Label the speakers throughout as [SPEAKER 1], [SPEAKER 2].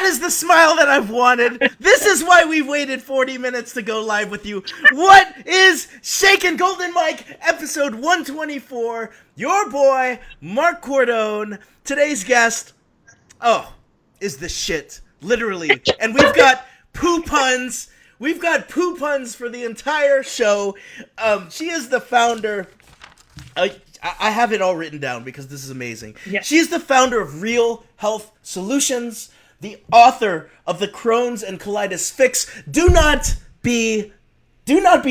[SPEAKER 1] is the smile that I've wanted. This is why we waited 40 minutes to go live with you. What is Shaken Golden Mike, episode 124? Your boy, Marc Cordon. Today's guest, is the shit. Literally. And we've got poo puns. We've got poo puns for the entire show. She is the founder. I have it all written down because this is amazing. Yes. She's the founder of Real Health Solutions, the author of the Crohn's and Colitis Fix. Do not be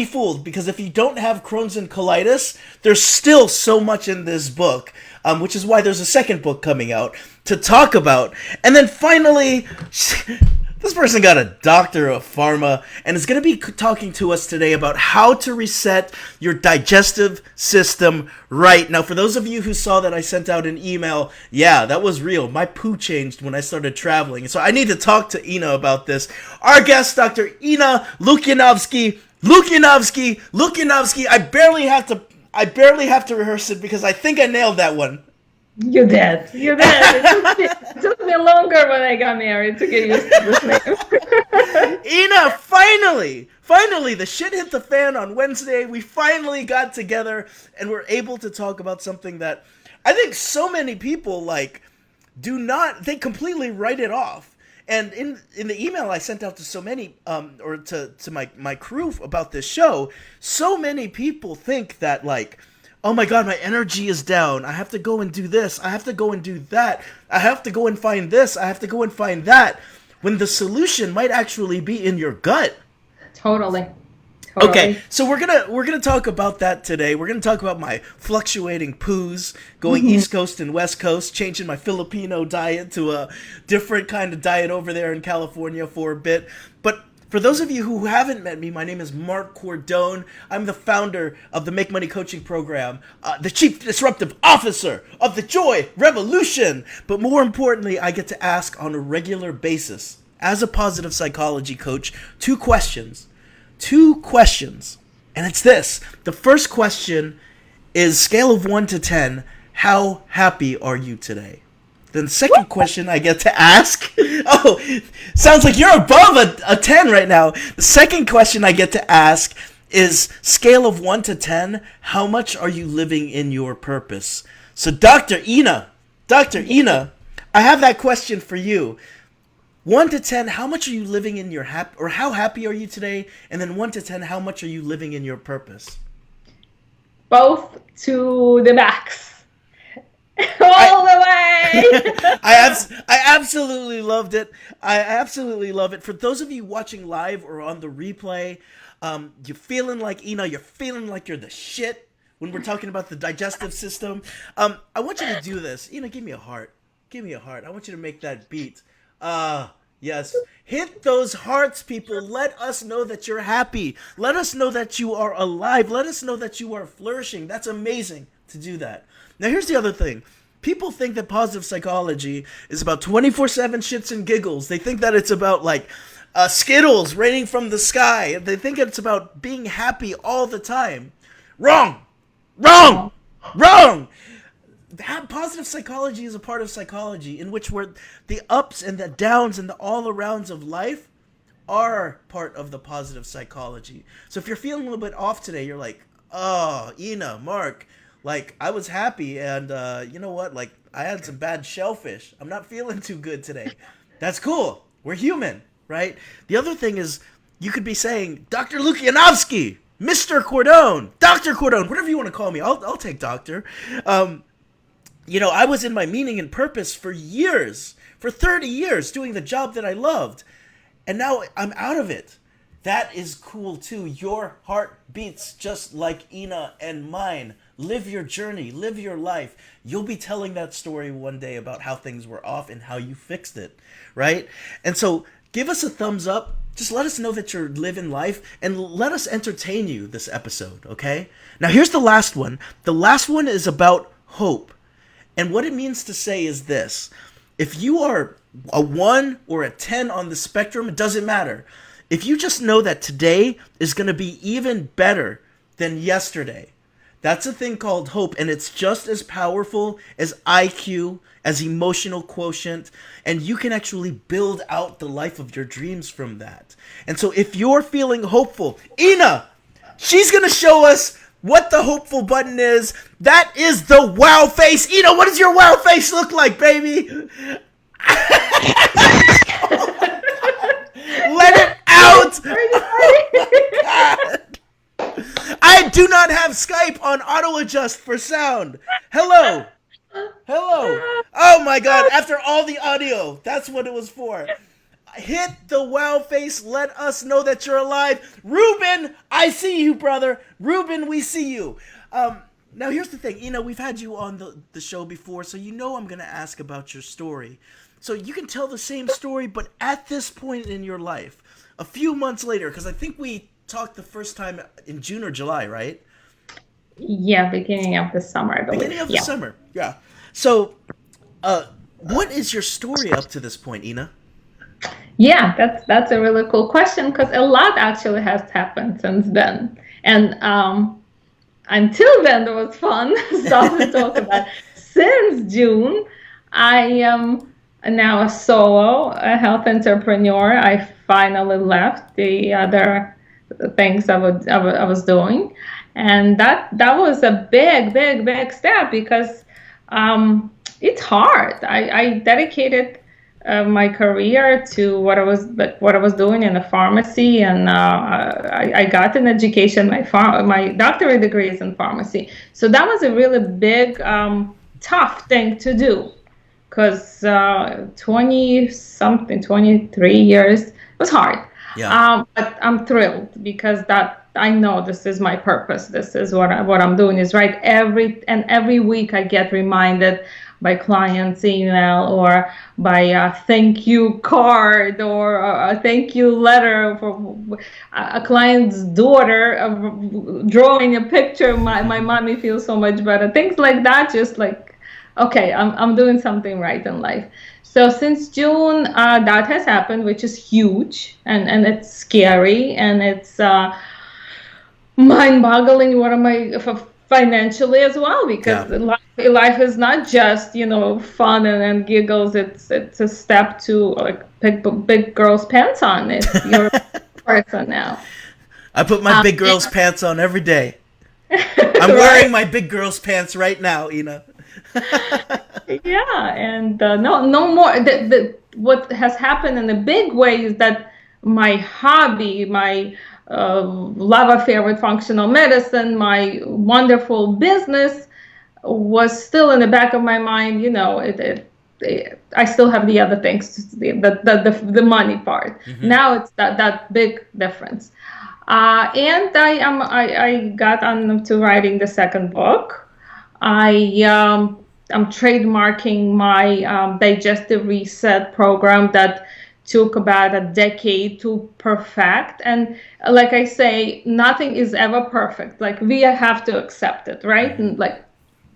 [SPEAKER 1] fooled, because if you don't have Crohn's and colitis, there's still so much in this book, which is why there's a second book coming out to talk about. And then finally, this person got a doctor of pharma and is going to be talking to us today about how to reset your digestive system right. Now, for those of you who saw that I sent out an email, yeah, that was real. My poo changed when I started traveling. So I need to talk to Ina about this. Our guest, Dr. Ina Lukyanovsky. I barely have to rehearse it because I think I nailed that one.
[SPEAKER 2] You did. It took me longer when I got married to get used to this name.
[SPEAKER 1] Ina, finally, the shit hit the fan on Wednesday. We finally got together and we're able to talk about something that I think so many people they completely write it off. And in the email I sent out to so many, or to my crew about this show, so many people think that oh my God, my energy is down. I have to go and do this. I have to go and do that. I have to go and find this. I have to go and find that. When the solution might actually be in your gut.
[SPEAKER 2] Totally.
[SPEAKER 1] Okay, so we're gonna talk about that today. We're gonna talk about my fluctuating poos, going East Coast and West Coast, changing my Filipino diet to a different kind of diet over there in California for a bit. But for those of you who haven't met me, my name is Marc Cordon. I'm the founder of the Make Money Coaching Program, the Chief Disruptive Officer of the Joy Revolution. But more importantly, I get to ask on a regular basis, as a positive psychology coach, two questions. And it's this. The first question is, scale of 1 to 10, how happy are you today? Then the second question I get to ask, sounds like you're above a 10 right now. The second question I get to ask is, scale of 1 to 10, how much are you living in your purpose? So Dr. Ina, I have that question for you. 1 to 10, how much are you living in your or how happy are you today? And then 1 to 10, how much are you living in your purpose?
[SPEAKER 2] Both to the max. All the way.
[SPEAKER 1] I absolutely loved it. I absolutely love it. For those of you watching live or on the replay, you're feeling like Ina, you're feeling like you're the shit when we're talking about the digestive system. I want you to do this. Ina, give me a heart. I want you to make that beat. Yes. Hit those hearts, people. Let us know that you're happy. Let us know that you are alive. Let us know that you are flourishing. That's amazing to do that. Now, here's the other thing. People think that positive psychology is about 24/7 shits and giggles. They think that it's about Skittles raining from the sky. They think it's about being happy all the time. Wrong. Positive psychology is a part of psychology in which the ups and the downs and the all-arounds of life are part of the positive psychology. So if you're feeling a little bit off today, you're like, oh, Ina, Marc, I was happy and you know what? I had some bad shellfish. I'm not feeling too good today. That's cool. We're human, right? The other thing is you could be saying, Dr. Lukyanovsky, Mr. Cordon, Dr. Cordon, whatever you want to call me. I'll take doctor. I was in my meaning and purpose for years, for 30 years, doing the job that I loved. And now I'm out of it. That is cool too. Your heart beats just like Ina and mine. Live your journey, live your life. You'll be telling that story one day about how things were off and how you fixed it, right? And so give us a thumbs up. Just let us know that you're living life and let us entertain you this episode, okay? Now here's the last one. The last one is about hope. And what it means to say is this. If you are a 1 or a 10 on the spectrum, it doesn't matter. If you just know that today is going to be even better than yesterday, That's a thing called hope, and it's just as powerful as IQ, as emotional quotient, and you can actually build out the life of your dreams from that. And so if you're feeling hopeful, Ina, she's going to show us what the hopeful button is. That is the wow face. Ina, what does your wow face look like, baby? Let it out! I do not have Skype on auto adjust for sound. Hello. Oh my God, after all the audio, that's what it was for. Hit the wow face. Let us know that you're alive. Ruben, I see you, brother. Ruben, we see you. Now, here's the thing. We've had you on the show before, so I'm going to ask about your story. So you can tell the same story, but at this point in your life, a few months later, because I think we talked the first time in June or July, right?
[SPEAKER 2] Yeah, beginning of the summer, I believe.
[SPEAKER 1] Beginning of the summer, yeah. So, what is your story up to this point, Ina?
[SPEAKER 2] Yeah, that's a really cool question, because a lot actually has happened since then. And until then, it was fun stuff to talk about. Since June, I am now a solo, a health entrepreneur. I finally left the other things I was doing, and that was a big step, because it's hard. I dedicated my career to what I was doing in the pharmacy, and I got an education. My doctorate degree is in pharmacy, so that was a really big, tough thing to do, because 23 years was hard.
[SPEAKER 1] Yeah.
[SPEAKER 2] But I'm thrilled, because I know this is my purpose. This is what I'm doing is right. Every week I get reminded by clients' email, or by a thank you card, or a thank you letter for a client's daughter drawing a picture. My mommy feels so much better. Things like that, just like, okay, I'm doing something right in life. So since June, that has happened, which is huge, and it's scary, and it's mind-boggling. What am I financially as well? Because life is not just fun and giggles. It's a step to like big girl's pants on. You're a person now.
[SPEAKER 1] I put my big girl's pants on every day. I'm wearing my big girl's pants right now, Ina.
[SPEAKER 2] Yeah, and no more. What has happened in a big way is that my hobby, my love affair with functional medicine, my wonderful business, was still in the back of my mind. I still have the other things, the money part. Mm-hmm. Now it's that big difference. And I got on to writing the second book. I'm trademarking my Digestive Reset program that took about a decade to perfect. And like I say, nothing is ever perfect. Like, we have to accept it, right? And like,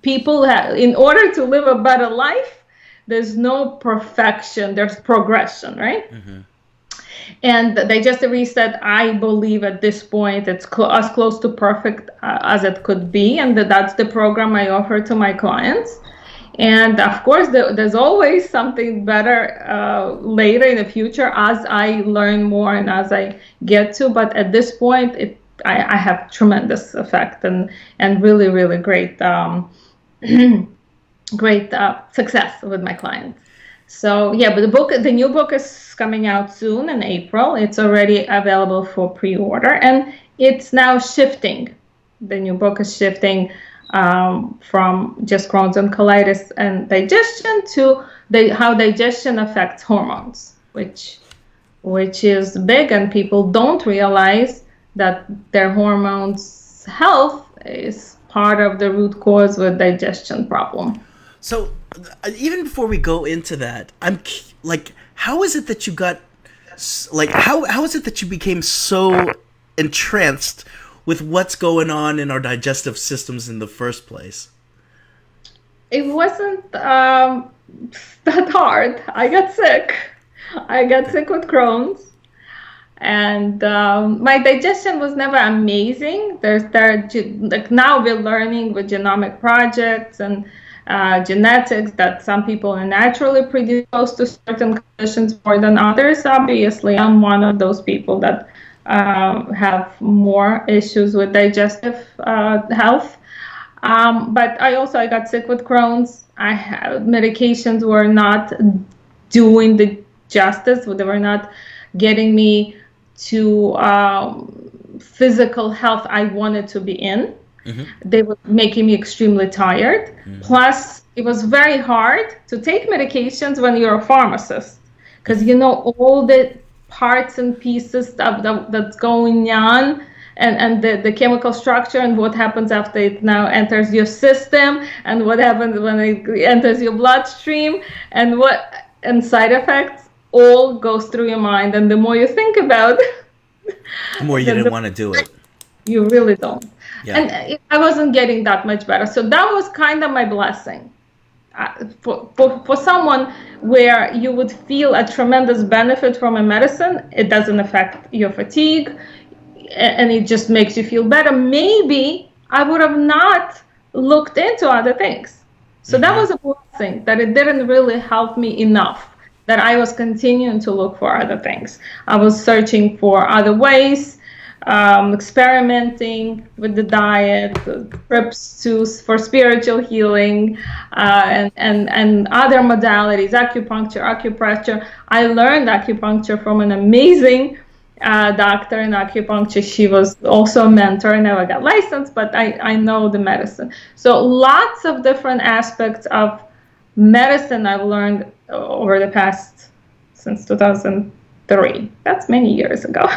[SPEAKER 2] people have, in order to live a better life, there's no perfection, there's progression, right? Mm-hmm. And the Digestive Reset, I believe at this point, it's as close to perfect as it could be. And that's the program I offer to my clients. And of course, there's always something better later in the future as I learn more and as I get to. But at this point, I have tremendous effect and really, really great great success with my clients. So yeah, but the new book is coming out soon in April. It's already available for pre-order, and it's now shifting. The new book is shifting from just Crohn's and colitis and digestion to how digestion affects hormones, which is big, and people don't realize that their hormones health is part of the root cause with digestion problem.
[SPEAKER 1] So even before we go into that, I'm like, how is it that you got, like, how is it that you became so entranced with what's going on in our digestive systems in the first place?
[SPEAKER 2] It wasn't that hard. I got sick with Crohn's, And my digestion was never amazing. Like now we're learning with genomic projects and genetics that some people are naturally predisposed to certain conditions more than others. Obviously, I'm one of those people that have more issues with digestive health. But I got sick with Crohn's. Medications were not doing the justice. They were not getting me to physical health I wanted to be in. Mm-hmm. They were making me extremely tired. Mm-hmm. Plus, it was very hard to take medications when you're a pharmacist, because you know all the parts and pieces that's going on, and the chemical structure, and what happens after it now enters your system, and what happens when it enters your bloodstream, and side effects all goes through your mind. And the more you think about
[SPEAKER 1] the more you didn't want to do it.
[SPEAKER 2] You really don't.
[SPEAKER 1] Yeah.
[SPEAKER 2] And I wasn't getting that much better. So that was kind of my blessing. For someone where you would feel a tremendous benefit from a medicine, it doesn't affect your fatigue, and it just makes you feel better. Maybe I would have not looked into other things. So that was a blessing, that it didn't really help me enough, that I was continuing to look for other things. I was searching for other ways, experimenting with the diet, trips for spiritual healing, and other modalities, acupuncture. I learned acupuncture from an amazing doctor in acupuncture. She was also a mentor. I never got licensed, but I know the medicine. So lots of different aspects of medicine I've learned over the past, since 2003. That's many years ago.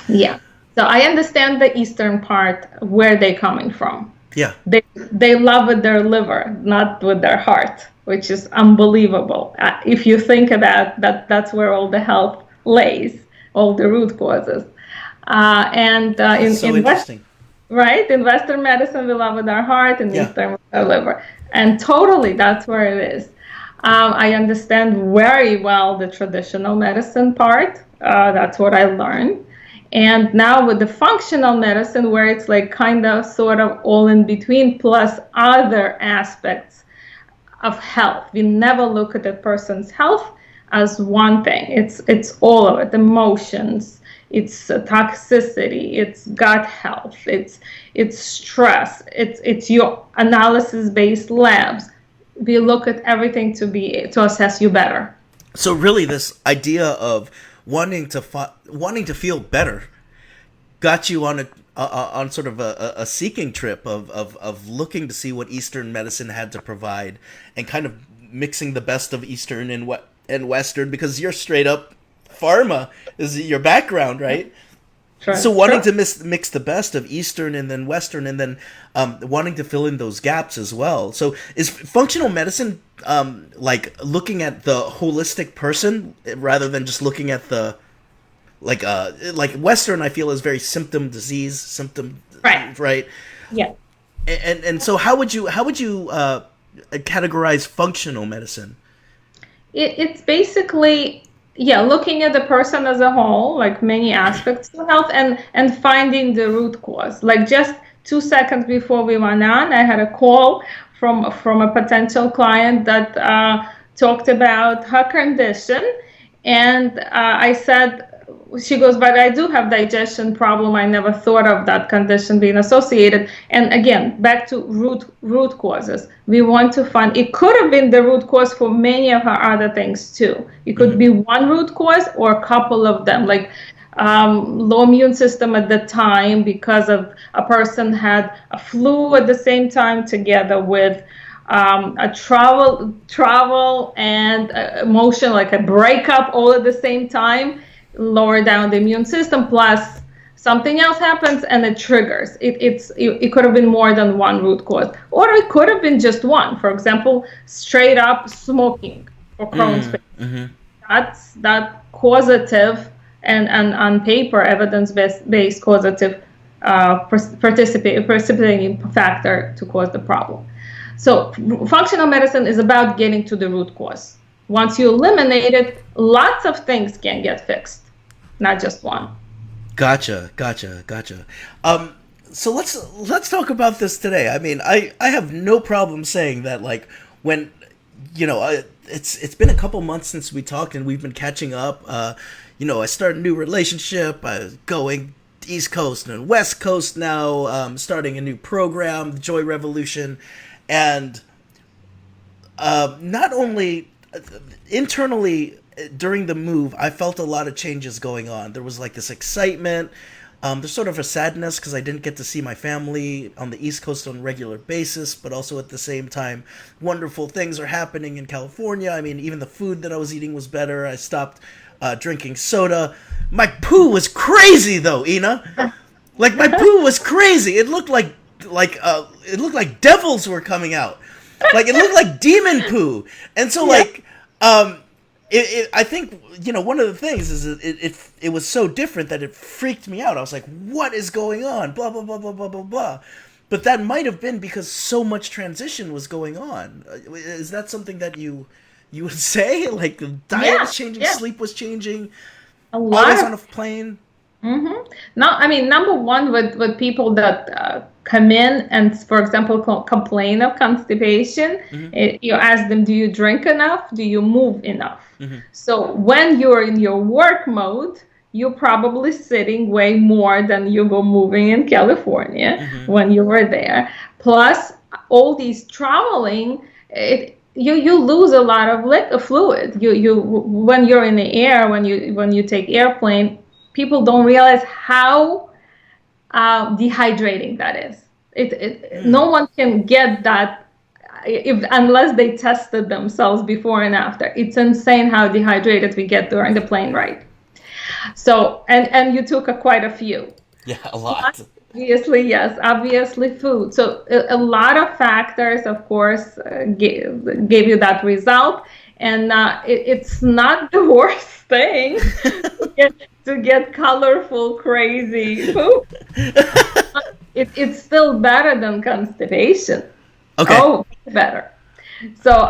[SPEAKER 2] Yeah. So I understand the Eastern part, where they're coming from.
[SPEAKER 1] Yeah.
[SPEAKER 2] They love with their liver, not with their heart, which is unbelievable. If you think about that, that's where all the health lays, all the root causes. In
[SPEAKER 1] interesting.
[SPEAKER 2] In Western medicine, we love with our heart, and Eastern with our liver. And totally, that's where it is. I understand very well the traditional medicine part. That's what I learned. And now with the functional medicine, where it's like kind of sort of all in between, plus other aspects of health. We never look at a person's health as one thing. It's all of it: emotions, it's toxicity, it's gut health, it's stress, it's your analysis-based labs. We look at everything to assess you better.
[SPEAKER 1] So really, this idea of wanting to feel better got you on on sort of a seeking trip of looking to see what Eastern medicine had to provide, and kind of mixing the best of Eastern and Western, because you're straight up pharma is your background, right?
[SPEAKER 2] Sure.
[SPEAKER 1] So wanting to mix the best of Eastern and then Western, and then wanting to fill in those gaps as well. So is functional medicine like looking at the holistic person rather than just looking at the like Western? I feel is very symptom right?
[SPEAKER 2] Yeah.
[SPEAKER 1] And so how would you categorize functional medicine?
[SPEAKER 2] It's basically looking at the person as a whole, like many aspects of health, and finding the root cause. Like just 2 seconds before we went on, I had a call from a potential client that talked about her condition, and I said, she goes, but I do have digestion problem. I never thought of that condition being associated. And again, back to root causes. We want to find, it could have been the root cause for many of her other things too. It could be one root cause or a couple of them, like low immune system at the time because of a person had a flu at the same time, together with a travel and emotion, like a breakup all at the same time. Lower down the immune system, plus something else happens and it triggers. It could have been more than one root cause, or it could have been just one. For example, straight up smoking for Crohn's. That's that causative and on paper evidence-based causative precipitating factor to cause the problem. So functional medicine is about getting to the root cause. Once you eliminate it, lots of things can get fixed, not just one.
[SPEAKER 1] Gotcha. So let's talk about this today. I mean, I have no problem saying that, like, when, it's been a couple months since we talked and we've been catching up. I started a new relationship. I was going East Coast and West Coast now, starting a new program, the Joy Revolution. And not only internally during the move, I felt a lot of changes going on. There was like this excitement. There's sort of a sadness because I didn't get to see my family on the East Coast on a regular basis, but also at the same time, wonderful things are happening in California. I mean, even the food that I was eating was better. I stopped drinking soda. My poo was crazy though, Ina. Like, my poo was crazy. It looked like devils were coming out. Like, it looked like demon poo. And so, like, I think, one of the things is it was so different that it freaked me out. I was like, what is going on? Blah, blah, blah, blah, blah, blah, blah. But that might have been because so much transition was going on. Is that something that you would say? Like, the diet was changing, sleep was changing, always on a plane?
[SPEAKER 2] Mm-hmm. No, I mean, number one, with people that come in and, for example, complain of constipation, you ask them, do you drink enough? Do you move enough? So when you're in your work mode, you're probably sitting way more than you were moving in California when you were there. Plus, all these traveling, you lose a lot of fluid. You when you're in the air, when you take airplane, people don't realize how dehydrating that is. No one can get that unless they tested themselves before and after. It's insane how dehydrated we get during the plane ride. So, and you took quite a few.
[SPEAKER 1] Yeah, a lot.
[SPEAKER 2] Obviously food. So a lot of factors, of course, gave you that result. And it's not the worst thing to get colorful, crazy poop. It's still better than constipation.
[SPEAKER 1] Okay.
[SPEAKER 2] Oh, better. So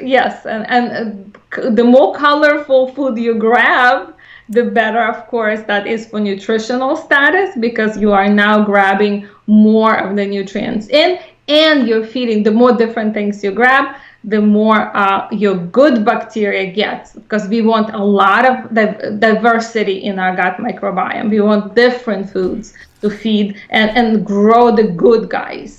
[SPEAKER 2] yes, and the more colorful food you grab, the better, of course, that is for nutritional status, because you are now grabbing more of the nutrients in, and you're feeding. The more different things you grab, the more your good bacteria gets, because we want a lot of diversity in our gut microbiome. We want different foods to feed and grow the good guys.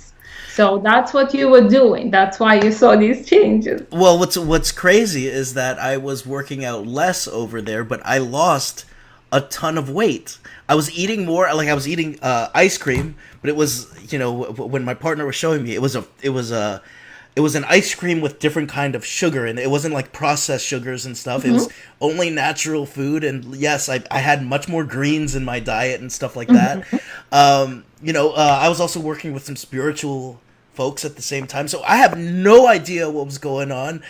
[SPEAKER 2] So that's what you were doing. That's why you saw these changes.
[SPEAKER 1] Well, what's crazy is that I was working out less over there, but I lost a ton of weight. I was eating more, like I was eating ice cream, but it was, when my partner was showing me, it was an ice cream with different kind of sugar, and it wasn't like processed sugars and stuff. It was only natural food, and yes, I had much more greens in my diet and stuff like that. I was also working with some spiritual folks at the same time, so I have no idea what was going on.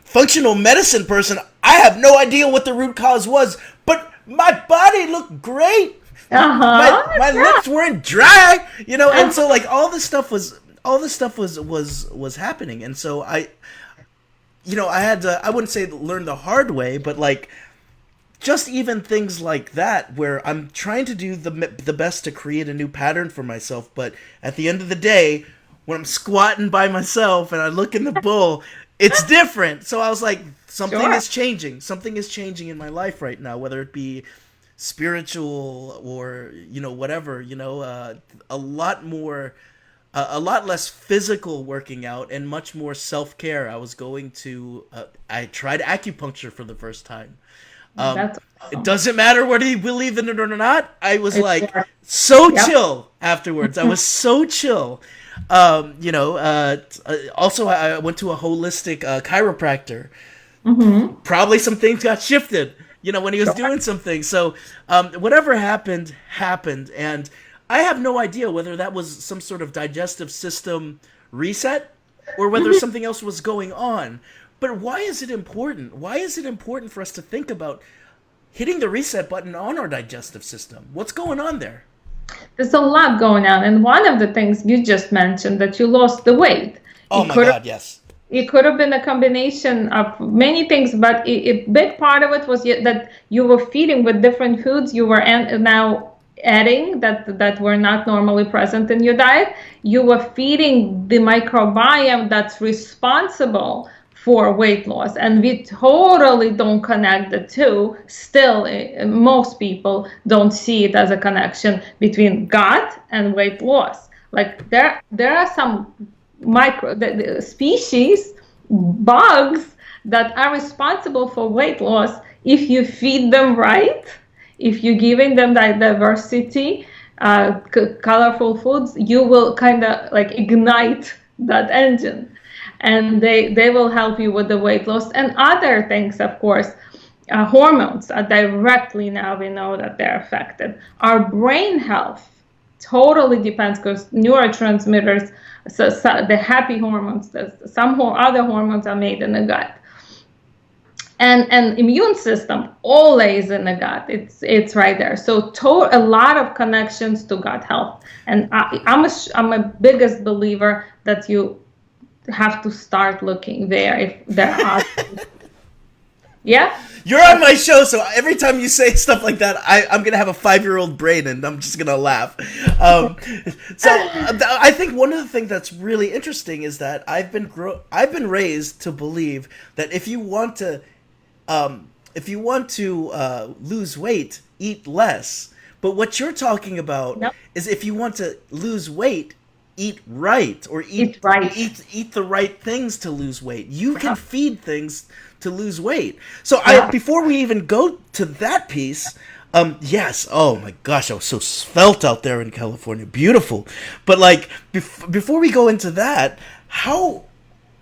[SPEAKER 1] Functional medicine person, I have no idea what the root cause was, but my body looked great. My lips weren't dry, and so like all this stuff was happening, and so I had to, I wouldn't say learn the hard way, but like just even things like that where I'm trying to do the best to create a new pattern for myself, but at the end of the day, when I'm squatting by myself and I look in the bowl, it's different. So I was like, something is changing. Something is changing in my life right now, whether it be spiritual or whatever. A lot more. A lot less physical working out and much more self-care. I was going to, I tried acupuncture for the first time.
[SPEAKER 2] That's awesome.
[SPEAKER 1] It doesn't matter whether you believe in it or not. I was chill afterwards. I was so chill. Also, I went to a holistic chiropractor. Probably some things got shifted, when he was doing some things. So whatever happened. And I have no idea whether that was some sort of digestive system reset or whether something else was going on. But why is it important? Why is it important for us to think about hitting the reset button on our digestive system? What's going on there?
[SPEAKER 2] There's a lot going on. And one of the things you just mentioned, that you lost the weight.
[SPEAKER 1] Oh my God, yes.
[SPEAKER 2] It could have been a combination of many things, but a big part of it was that you were feeding with different foods you were now adding that were not normally present in your diet. You were feeding the microbiome that's responsible for weight loss, and we totally don't connect the two. Still, most people don't see it as a connection between gut and weight loss. Like there are some the species, bugs, that are responsible for weight loss. If you feed them right, if you're giving them that diversity, colorful foods, you will kind of like ignite that engine, and they will help you with the weight loss and other things. Of course, hormones are directly, now we know that they're affected. Our brain health totally depends, because neurotransmitters, so the happy hormones, some other hormones are made in the gut, and immune system always in the gut. It's right there. So a lot of connections to gut health, and I'm a biggest believer that you have to start looking there if there are. Yeah.
[SPEAKER 1] You're on my show, so every time you say stuff like that, I'm going to have a 5-year-old brain, and I'm just going to laugh. I think one of the things that's really interesting is that I've been raised to believe that if you want to lose weight, eat less. But what you're talking about is if you want to lose weight, eat right, or eat the right things to lose weight. You can feed things to lose weight. So before we even go to that piece, yes, oh my gosh, I was so svelte out there in California, beautiful. But like before we go into that,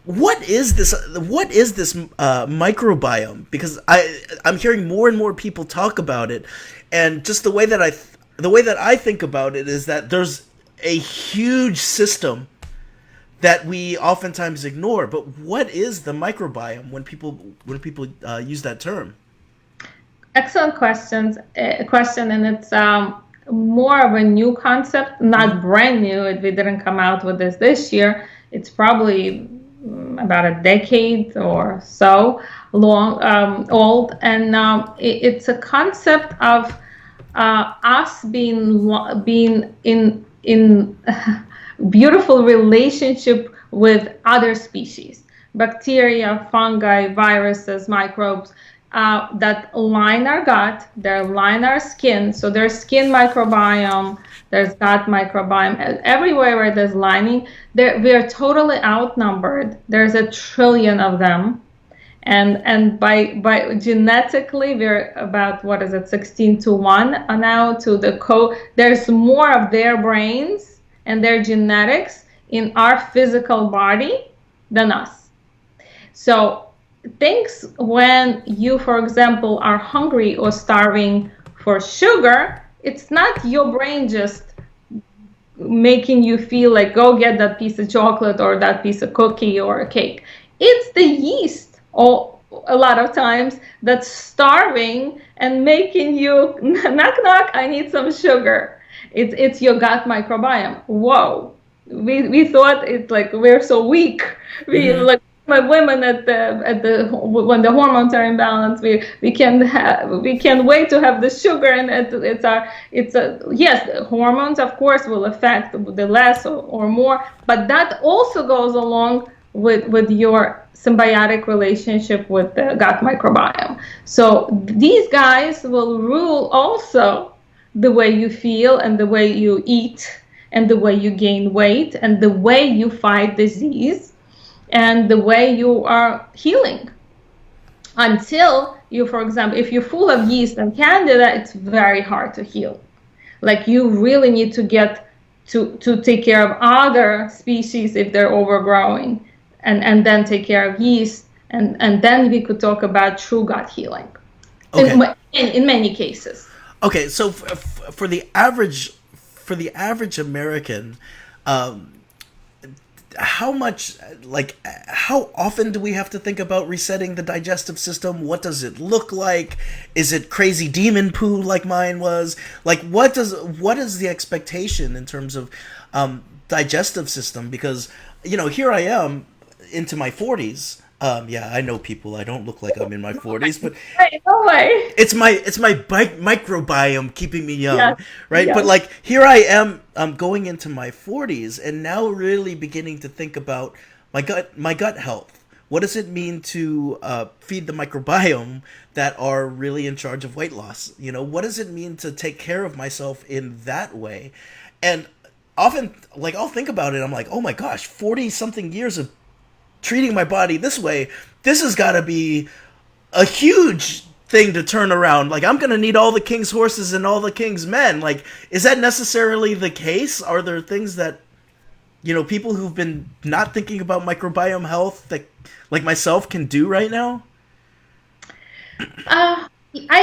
[SPEAKER 1] what is this microbiome? Because I'm hearing more and more people talk about it, and just the way that I think about it is that there's a huge system that we oftentimes ignore. But what is the microbiome when people use that term?
[SPEAKER 2] Excellent question, and it's more of a new concept, not brand new. We didn't come out with this year. It's probably about a decade or so old, and it's a concept of us being in beautiful relationship with other species, bacteria, fungi, viruses, microbes that line our gut, they line our skin. So there's skin microbiome, there's gut microbiome. Everywhere where there's lining, we are totally outnumbered. There's 1 trillion of them. And by genetically, we're about, 16-1 now to the there's more of their brains and their genetics in our physical body than us. So things when you, for example, are hungry or starving for sugar, it's not your brain just making you feel like go get that piece of chocolate or that piece of cookie or a cake. It's the yeast, or a lot of times, that's starving and making you knock knock, I need some sugar. It's your gut microbiome. Whoa, we thought it's like we're so weak. We like my women when the hormones are imbalanced, we can't wait to have the sugar, and yes, hormones of course will affect the less or more, but that also goes along with your symbiotic relationship with the gut microbiome. So these guys will rule also the way you feel and the way you eat and the way you gain weight and the way you fight disease and the way you are healing. Until you, for example, if you're full of yeast and candida, it's very hard to heal. Like you really need to get to take care of other species if they're overgrowing, and then take care of yeast, and then we could talk about true gut healing. Okay. In many cases.
[SPEAKER 1] Okay, so for the average American, how often do we have to think about resetting the digestive system? What does it look like? Is it crazy demon poo like mine was? Like what is the expectation in terms of digestive system? Because here I am, into my 40s. Yeah, I know people. I don't look like I'm in my 40s, but
[SPEAKER 2] No way.
[SPEAKER 1] it's my microbiome keeping me young,
[SPEAKER 2] Yes.
[SPEAKER 1] right?
[SPEAKER 2] Yes.
[SPEAKER 1] But like here I am, I'm going into my 40s and now really beginning to think about my gut health. What does it mean to feed the microbiome that are really in charge of weight loss? You know, what does it mean to take care of myself in that way? And often, like, I'll think about it. I'm like, oh my gosh, 40 something years of treating my body this way, this has got to be a huge thing to turn around. Like, I'm going to need all the king's horses and all the king's men. Like, is that necessarily the case? Are there things that, you know, people who've been not thinking about microbiome health that, like myself, can do right now?
[SPEAKER 2] I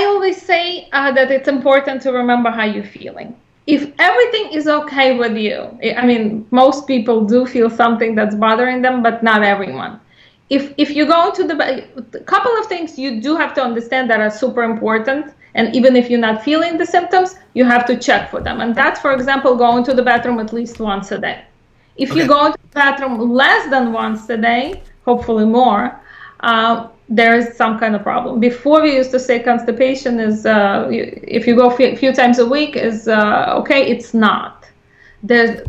[SPEAKER 2] always say that it's important to remember how you're feeling. If everything is okay with you, I mean, most people do feel something that's bothering them, but not everyone. If you go to a couple of things you do have to understand that are super important, and even if you're not feeling the symptoms, you have to check for them. And that's, for example, going to the bathroom at least once a day. If you go to the bathroom less than once a day, hopefully more, there is some kind of problem. Before we used to say constipation is, if you go a few times a week is okay, it's not. There's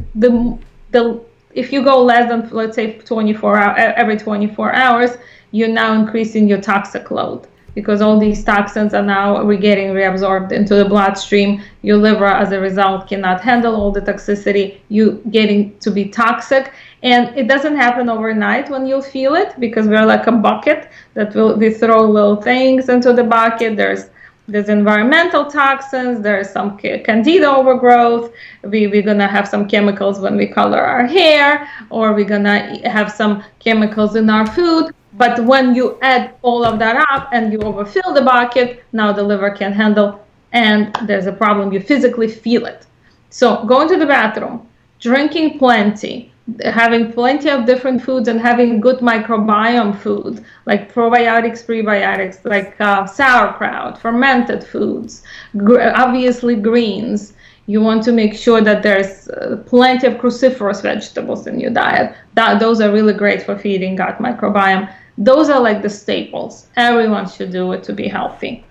[SPEAKER 2] if you go less than, let's say, every 24 hours, you're now increasing your toxic load because all these toxins are now getting reabsorbed into the bloodstream. Your liver, as a result, cannot handle all the toxicity. You getting to be toxic. And it doesn't happen overnight when you'll feel it because we're like a bucket that we throw little things into the bucket. There's environmental toxins, there's some candida overgrowth, we're gonna have some chemicals when we color our hair, or we're gonna have some chemicals in our food. But when you add all of that up and you overfill the bucket, now the liver can't handle, and there's a problem. You physically feel it. So going to the bathroom, drinking plenty, having plenty of different foods and having good microbiome food like probiotics, prebiotics, like sauerkraut, fermented foods, obviously greens. You want to make sure that there's plenty of cruciferous vegetables in your diet. Those are really great for feeding gut microbiome. Those are like the staples. Everyone should do it to be healthy.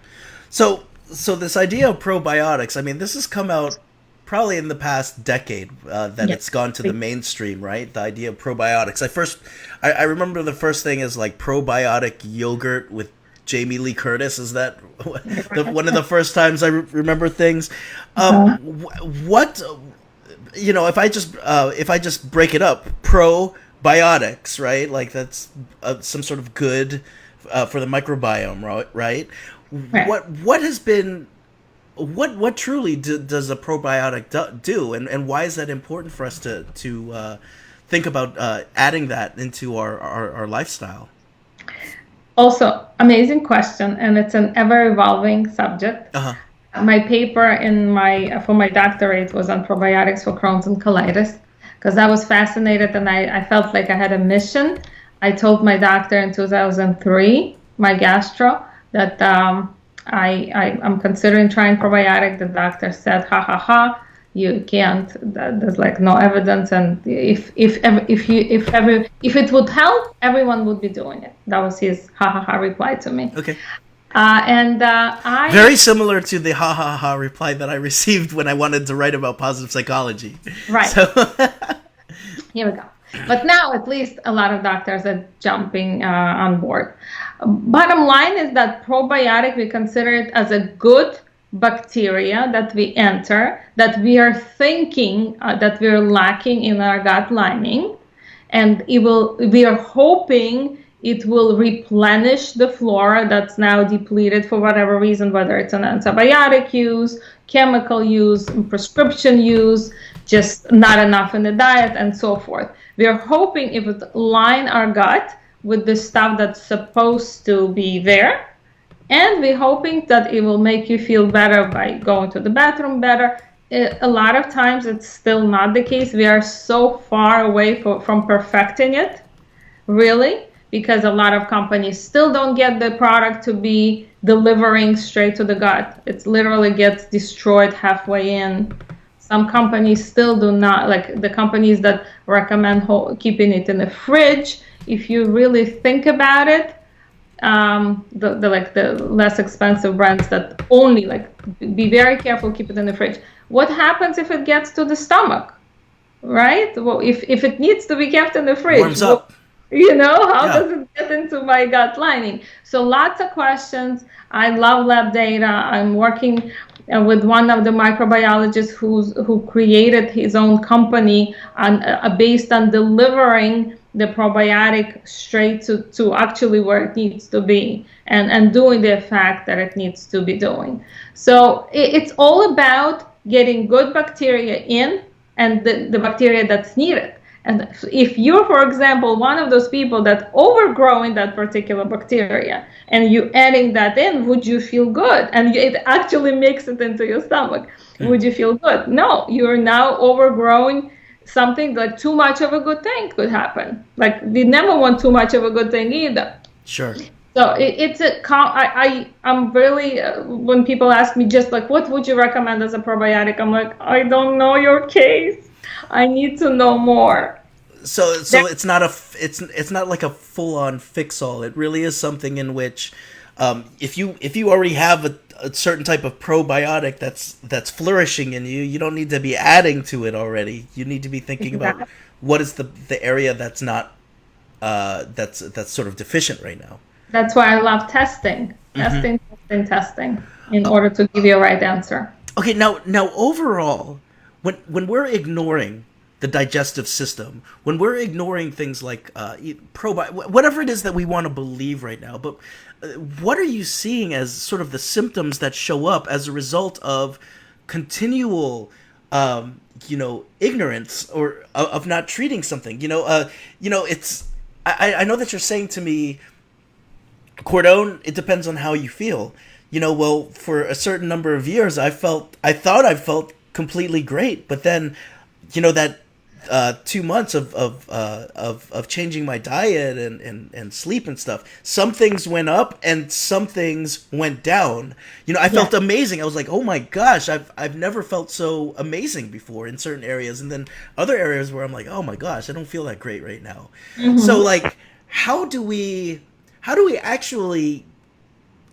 [SPEAKER 2] So
[SPEAKER 1] this idea of probiotics, I mean, this has come out probably in the past decade that it's gone to the mainstream, right? The idea of probiotics. I remember the first thing is like probiotic yogurt with Jamie Lee Curtis. Is that one of the first times I remember things? What, you know, if I just break it up, probiotics, right? Like that's some sort of good for the microbiome, right? What has been what truly does a probiotic do, and why is that important for us to think about adding that into our lifestyle?
[SPEAKER 2] Also, amazing question, and it's an ever-evolving subject. My paper for my doctorate was on probiotics for Crohn's and colitis, because I was fascinated and I felt like I had a mission. I told my doctor in 2003, my gastro, that I'm considering trying probiotic. The doctor said, "Ha ha ha, you can't. There's like no evidence, and if it would help, everyone would be doing it." That was his ha ha ha reply to me.
[SPEAKER 1] Okay.
[SPEAKER 2] I
[SPEAKER 1] very similar to the ha ha ha reply that I received when I wanted to write about positive psychology.
[SPEAKER 2] Right.
[SPEAKER 1] So
[SPEAKER 2] here we go. But now at least a lot of doctors are jumping on board. Bottom line is that probiotic, we consider it as a good bacteria that we enter, that we are thinking that we're lacking in our gut lining, and we are hoping it will replenish the flora that's now depleted for whatever reason, whether it's an antibiotic use, chemical use, prescription use, just not enough in the diet, and so forth. We are hoping if it line our gut with the stuff that's supposed to be there, and we're hoping that it will make you feel better by going to the bathroom better. A lot of times it's still not the case. We are so far away from perfecting it, really, because a lot of companies still don't get the product to be delivering straight to the gut. It literally gets destroyed halfway in. Some companies still do not, like the companies that recommend keeping it in the fridge, if you really think about it, the less expensive brands that only like be very careful, keep it in the fridge. What happens if it gets to the stomach, right? Well, if it needs to be kept in the fridge,
[SPEAKER 1] warms up.
[SPEAKER 2] How does it get into my gut lining? So lots of questions. I love lab data. I'm working with one of the microbiologists who created his own company based on delivering the probiotic straight to actually where it needs to be and doing the effect that it needs to be doing. So it's all about getting good bacteria in and the bacteria that's needed. And if you're, for example, one of those people that overgrowing that particular bacteria and you adding that in, would you feel good? And it actually makes it into your stomach. Would you feel good? No, you're now overgrowing something like too much of a good thing could happen. Like we never want too much of a good thing either.
[SPEAKER 1] Sure.
[SPEAKER 2] So I'm really, when people ask me just like, what would you recommend as a probiotic? I'm like, I don't know your case. I need to know more.
[SPEAKER 1] So it's not like a full-on fix-all. It really is something in which, if you already have a certain type of probiotic that's flourishing in you, you don't need to be adding to it already. You need to be thinking about what is the area that's not that's sort of deficient right now.
[SPEAKER 2] That's why I love testing in order to give you a right answer.
[SPEAKER 1] Okay, now overall, when we're ignoring the digestive system, when we're ignoring things like whatever it is that we want to believe right now, but what are you seeing as sort of the symptoms that show up as a result of continual ignorance or of not treating something? It's I know that you're saying to me, Cordon, it depends on how you feel. Well, for a certain number of years, I thought I felt completely great, but then, that 2 months of changing my diet and sleep and stuff, some things went up and some things went down. I felt amazing. I was like, oh my gosh, I've never felt so amazing before in certain areas, and then other areas where I'm like, oh my gosh, I don't feel that great right now. Mm-hmm. So like, how do we actually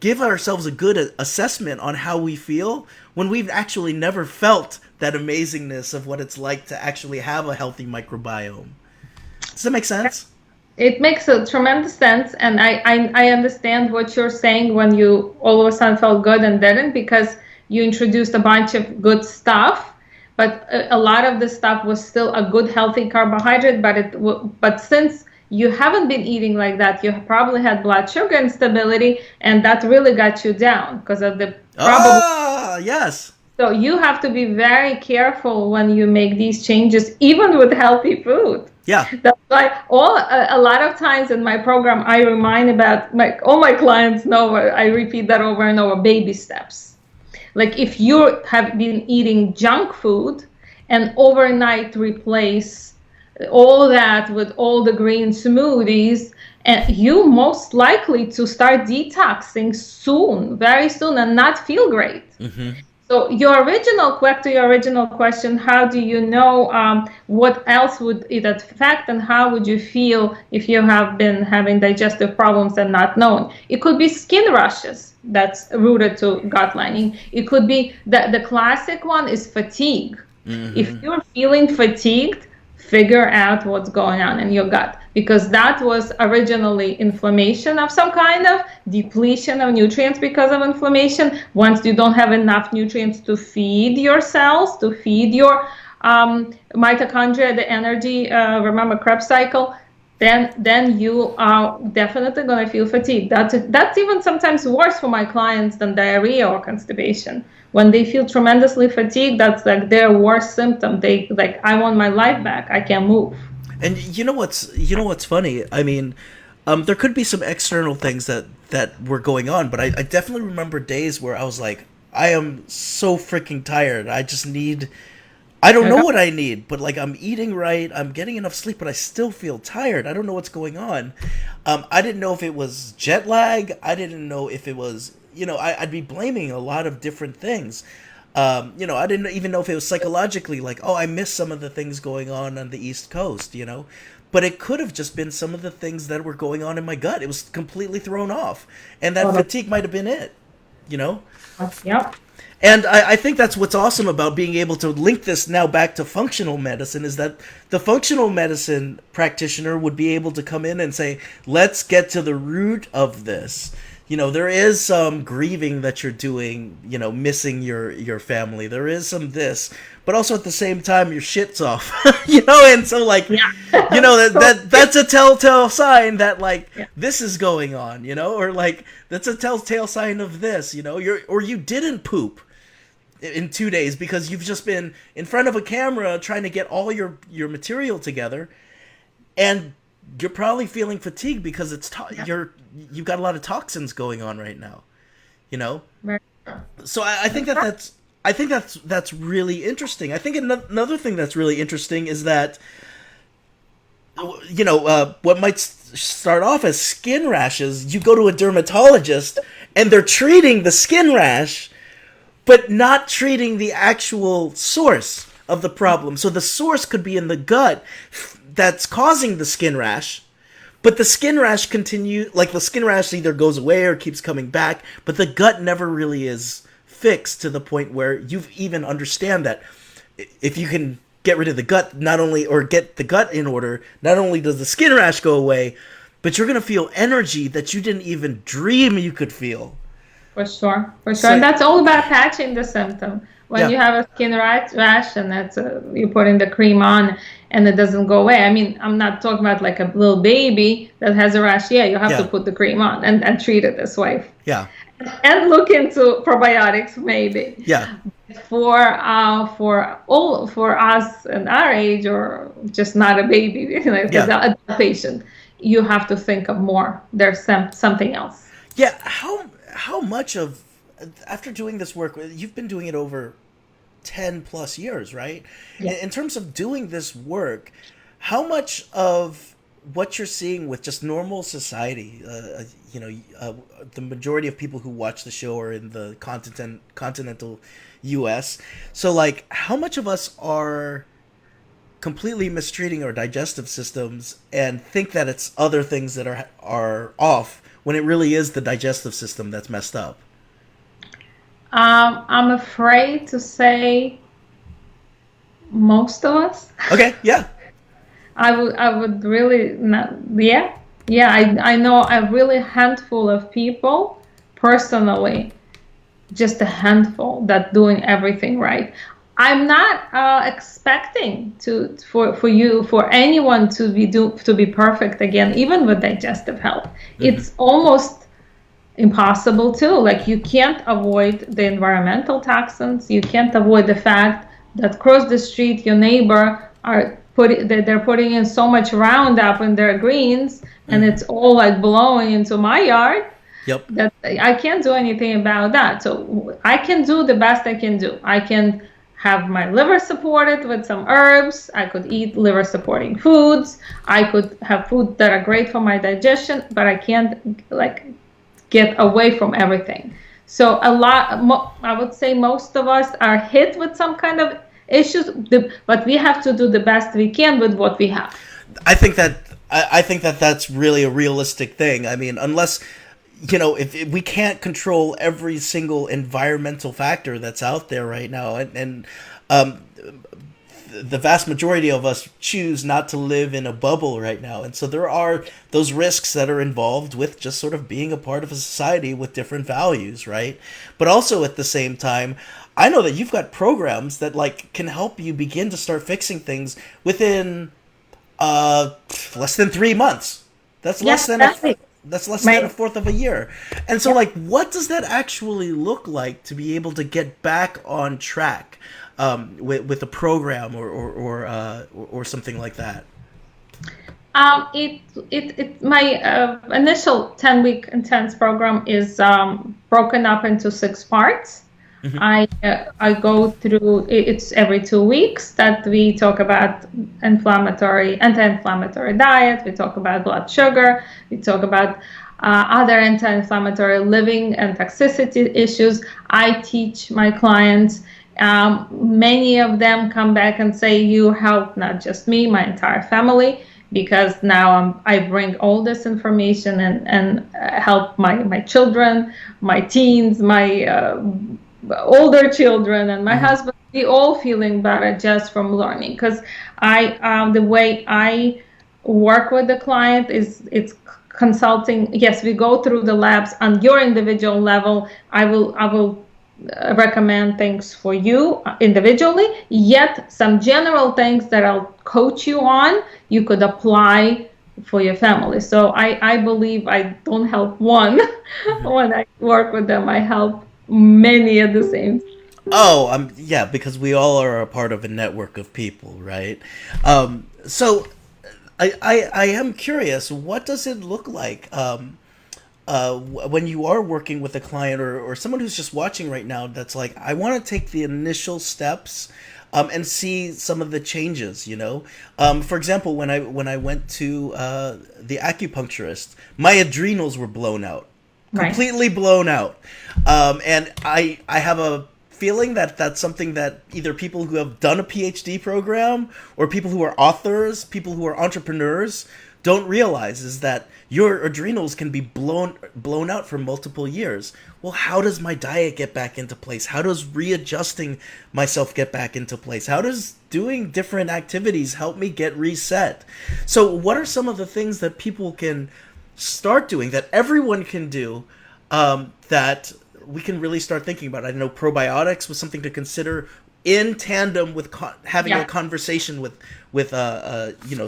[SPEAKER 1] give ourselves a good assessment on how we feel when we've actually never felt that amazingness of what it's like to actually have a healthy microbiome? Does that make sense?
[SPEAKER 2] It makes a tremendous sense, and I understand what you're saying when you all of a sudden felt good and didn't, because you introduced a bunch of good stuff, but a lot of the stuff was still a good healthy carbohydrate, but since you haven't been eating like that, you probably had blood sugar instability, and that really got you down because of the problem.
[SPEAKER 1] Yes.
[SPEAKER 2] So you have to be very careful when you make these changes, even with healthy food.
[SPEAKER 1] Yeah.
[SPEAKER 2] That's why a lot of times in my program, I remind about all my clients know, I repeat that over and over, baby steps. Like if you have been eating junk food and overnight replace all that with all the green smoothies, and you most likely to start detoxing soon, very soon, and not feel great. Mm-hmm. So back to your original question, how do you know what else would it affect, and how would you feel if you have been having digestive problems and not known? It could be skin rashes that's rooted to gut lining. It could be the classic one is fatigue. Mm-hmm. If you're feeling fatigued, figure out what's going on in your gut, because that was originally inflammation of some kind, of depletion of nutrients because of inflammation. Once you don't have enough nutrients to feed your cells, to feed your mitochondria, the energy, remember Krebs cycle, then you are definitely going to feel fatigue. That's even sometimes worse for my clients than diarrhea or constipation. When they feel tremendously fatigued, that's like their worst symptom. They like, I want my life back. I can't move.
[SPEAKER 1] And you know what's funny? I mean, there could be some external things that were going on, but I definitely remember days where I was like, I am so freaking tired. I don't know what I need, but like I'm eating right, I'm getting enough sleep, but I still feel tired. I don't know what's going on. I didn't know if it was jet lag. I didn't know if it was, I'd be blaming a lot of different things. I didn't even know if it was psychologically like, oh, I missed some of the things going on the East Coast, but it could have just been some of the things that were going on in my gut. It was completely thrown off, and that fatigue might have been it,
[SPEAKER 2] Yep.
[SPEAKER 1] And I think that's what's awesome about being able to link this now back to functional medicine, is that the functional medicine practitioner would be able to come in and say, let's get to the root of this. There is some grieving that you're doing, missing your family. There is some this, but also at the same time, your shit's off, and so that's a telltale sign that this is going on, or that's a telltale sign of this, or you didn't poop in 2 days because you've just been in front of a camera trying to get all your material together, and you're probably feeling fatigued because you've got a lot of toxins going on right now, So I think that's really interesting. I think another thing that's really interesting is that what might start off as skin rashes, you go to a dermatologist and they're treating the skin rash, but not treating the actual source of the problem. So the source could be in the gut that's causing the skin rash, but the skin rash the skin rash either goes away or keeps coming back, but the gut never really is fixed to the point where you even understand that if you can get rid of the gut, or get the gut in order, not only does the skin rash go away, but you're going to feel energy that you didn't even dream you could feel.
[SPEAKER 2] For sure. And that's all about patching the symptom. When you have a skin rash and you're putting the cream on and it doesn't go away. I mean, I'm not talking about like a little baby that has a rash. Yeah, you have to put the cream on and treat it this way.
[SPEAKER 1] Yeah.
[SPEAKER 2] And look into probiotics maybe.
[SPEAKER 1] Yeah.
[SPEAKER 2] For us in our age, or just not a baby, a patient, you have to think of more. There's something else.
[SPEAKER 1] Yeah. How much of, after doing this work, you've been doing it over 10 plus years, right?
[SPEAKER 2] Yeah.
[SPEAKER 1] In terms of doing this work, how much of what you're seeing with just normal society, the majority of people who watch the show are in the continental US. So how much of us are completely mistreating our digestive systems and think that it's other things that are off, when it really is the digestive system that's messed up?
[SPEAKER 2] I'm afraid to say most of us.
[SPEAKER 1] Okay, yeah.
[SPEAKER 2] I would really not. Yeah. I know a really handful of people personally, just a handful that doing everything right. I'm not expecting for anyone to be perfect again, even with digestive health. Mm-hmm. It's almost impossible too. You can't avoid the environmental toxins. You can't avoid the fact that across the street your neighbor they're putting in so much Roundup in their greens, and it's all blowing into my yard.
[SPEAKER 1] Yep.
[SPEAKER 2] That I can't do anything about that. So I can do the best I can do. I can have my liver supported with some herbs. I could eat liver supporting foods. I could have foods that are great for my digestion, but I can't get away from everything. So I would say most of us are hit with some kind of issues, but we have to do the best we can with what we have.
[SPEAKER 1] I think that that's really a realistic thing. I mean, unless if we can't control every single environmental factor that's out there right now, and the vast majority of us choose not to live in a bubble right now. And so there are those risks that are involved with just sort of being a part of a society with different values, right? But also at the same time, I know that you've got programs that can help you begin to start fixing things within less than 3 months. That's less than a fourth of a year. And so what does that actually look like to be able to get back on track with a program or something like that?
[SPEAKER 2] My initial 10-week intense program is broken up into 6 parts. Mm-hmm. I go through, it's every 2 weeks that we talk about anti-inflammatory diet. We talk about blood sugar. We talk about other anti-inflammatory living and toxicity issues. I teach my clients Many of them come back and say, you helped not just me, my entire family, because now I bring all this information and help my children, my teens, my older children, and my husband. We all feeling better just from learning. Because the way I work with the client it's consulting. Yes, we go through the labs on your individual level. I will recommend things for you individually, yet some general things that I'll coach you on, you could apply for your family. So I believe I don't help one when I work with them. I help many at the same time.
[SPEAKER 1] Oh, yeah, because we all are a part of a network of people, right? So I am curious, what does it look like when you are working with a client or someone who's just watching right now that's like, I want to take the initial steps and see some of the changes, you know? For example, when I went to the acupuncturist, my adrenals were blown out, completely blown out. And I have a feeling that that's something that either people who have done a PhD program or people who are authors, people who are entrepreneurs don't realize, is that your adrenals can be blown out for multiple years. Well, how does my diet get back into place? How does readjusting myself get back into place? How does doing different activities help me get reset? So what are some of the things that people can start doing, that everyone can do, that we can really start thinking about? I know probiotics was something to consider in tandem with having a conversation with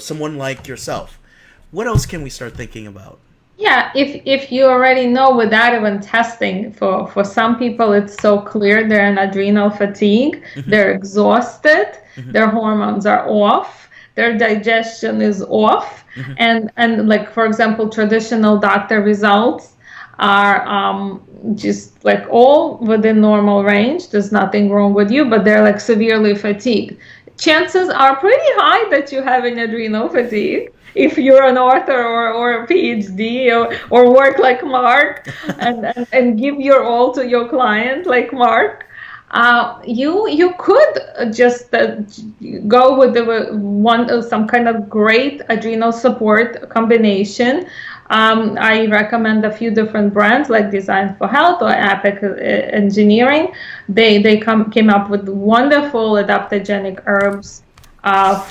[SPEAKER 1] someone like yourself. What else can we start thinking about?
[SPEAKER 2] Yeah, if you already know without even testing, for some people it's so clear they're in adrenal fatigue, they're exhausted, their hormones are off, their digestion is off, and like, for example, traditional doctor results are just like all within normal range. There's nothing wrong with you, but they're like severely fatigued. Chances are pretty high that you have an adrenal fatigue if you're an author or a PhD or work like Marc and give your all to your client like Marc. You could just go with some kind of great adrenal support combination. I recommend a few different brands like Design for Health or Epic Engineering. They came up with wonderful adaptogenic herbs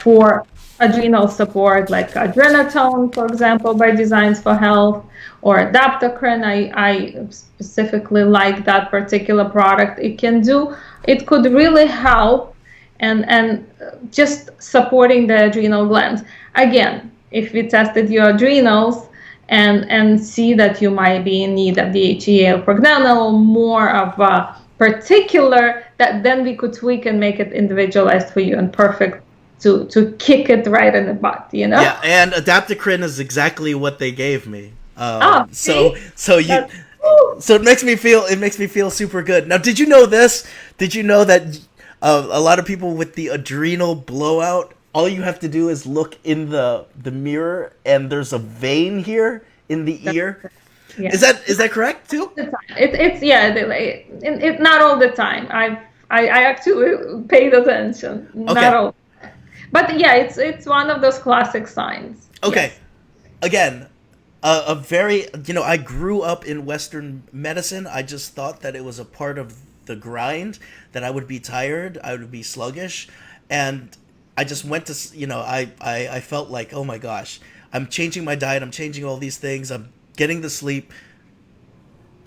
[SPEAKER 2] for adrenal support, like Adrenatone, for example, by Designs for Health, or Adaptocrine. I specifically like that particular product. It could really help and just supporting the adrenal glands. Again, if we tested your adrenals and see that you might be in need of DHEA or pregnenolone, more of a particular, that then we could tweak and make it individualized for you and perfect to kick it right in the butt, you know?
[SPEAKER 1] Yeah, and Adaptocrine is exactly what they gave me. So it makes me feel super good. Now, did you know this? Did you know that a lot of people with the adrenal blowout, all you have to do is look in the mirror, and there's a vein here in the ear. Yeah. Is that correct too?
[SPEAKER 2] It's not all the time. I actually paid attention.
[SPEAKER 1] Okay.
[SPEAKER 2] Not all. But yeah, it's one of those classic signs.
[SPEAKER 1] Okay.
[SPEAKER 2] Yes.
[SPEAKER 1] Again, a very, I grew up in Western medicine. I just thought that it was a part of the grind, that I would be tired, I would be sluggish, and I just went to, I felt like, oh my gosh, I'm changing my diet, I'm changing all these things, I'm getting the sleep,